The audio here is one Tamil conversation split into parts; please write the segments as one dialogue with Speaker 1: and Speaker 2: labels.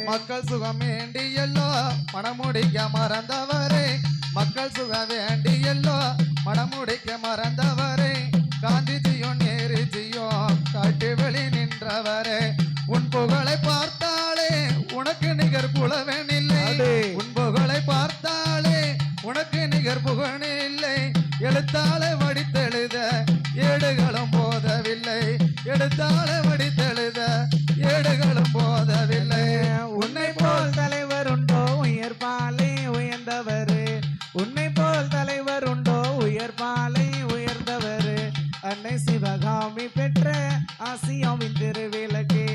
Speaker 1: மக்கள் சுகம் வேண்டி எல்லோ மனமுடிக்க மறந்தவரே மக்கள் சுகம் வேண்டி எல்லோ மனமுடிக்க மறந்தவரே காந்திஜியும் நேருஜியும் காட்டு வெளி நின்றவரே உன் புகழை பார்த்தாலே உனக்கு நிகர் புலவன் இல்லை உன் புகழை பார்த்தாலே உனக்கு நிகர் புகழ் இல்லை எழுத்தாலே வடித்தெழுத ஏடுகளும் போதவில்லை எழுத்தாலே வடித்தெழுத ஏடுகளும் போதவில்லை
Speaker 2: உன்னை போல் தலைவர் உண்டோ உயர்பாலை உயர்ந்தவர் உன்னை போல் தலைவர் உண்டோ உயர்பாலை உயர்ந்தவர் அன்னை சிவகாமி பெற்ற ஆசியாவின் திருவிளக்கு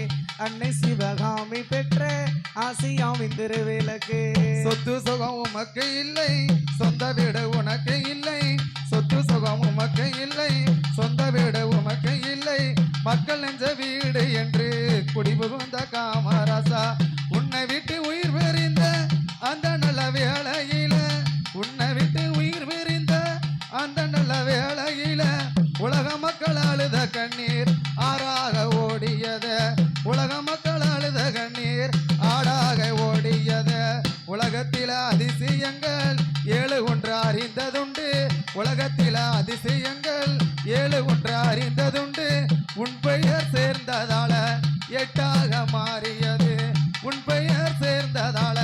Speaker 2: அன்னை சிவகாமி பெற்ற ஆசியாவின் திருவிளக்கு
Speaker 1: சொத்து சுகம் உமக்கு இல்லை சொந்த வீடு உனக்கு இல்லை சொத்து சுகம் உமக்கு இல்லை சொந்த வீடு உமக்கு இல்லை மக்கள் நெஞ்ச வீடு என்று குடிபுகுந்த காமராசா உன்னை விட்டு உயிர் பெறிந்த அந்த நல்ல வேளையில உன்னை விட்டு உயிர் பெறிந்த அந்த நல்ல வேளையில உலக மக்கள் அழுத கண்ணீர் ஆறாக ஓடியது உலக மக்கள் அழுத கண்ணீர் ஆடாக ஓடியது உலகத்தில அதிசயங்கள் 7 ஒன்று அறிந்ததுண்டு உலகத்தில அதிசயங்கள் 7 ஒன்று அறிந்ததுண்டு உன் பெயர் சேர்ந்ததால 8ஆக மாறியது உன் பெயர் சேர்ந்ததால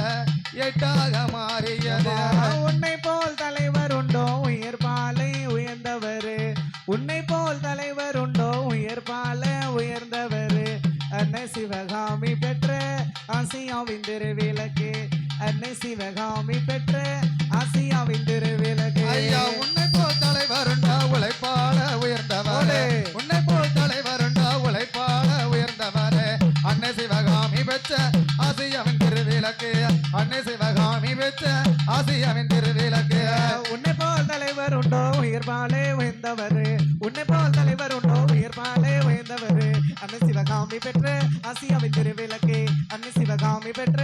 Speaker 1: 8ஆக மாறியது
Speaker 2: உன்னை போல் தலைவர் உண்டோ உயர்பாலை உயர்ந்தவர் உன்னை போல் தலைவர் உண்டோ உயர்பால உயர்ந்தவர் அன்னை சிவகாமி பெற்ற ஆசியாவின் திருவிளக்கு அன்னை சிவகாமி பெற்ற ஆசியாவின் திருவிளக்கு
Speaker 1: ஐயா உன்னை போல் தலைவர் உண்டா உழைப்பாட உயர்ந்தவரே உன்னை போல் தலைவர் உண்டா உழைப்பாட உயர்ந்தவரே அன்னை சிவகாமி பெற்ற ஆசியாவின் திருவிளக்கு அன்னை சிவகாமி பெற்ற ஆசியாவின் திருவிளக்கு
Speaker 2: உன்னை போல் தலைவர் உண்டோ உயர்பாலே உயர்ந்தவர் உன்னை போல் தலைவர் உண்டோ உயர்பாலே உயர்ந்தவர் அன்னை சிவகாமி பெற்ற ஆசியாவின் திருவிளக்கு அன்னை சிவகாமி பெற்ற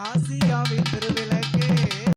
Speaker 2: ஆசியாவின் திருவிளக்கு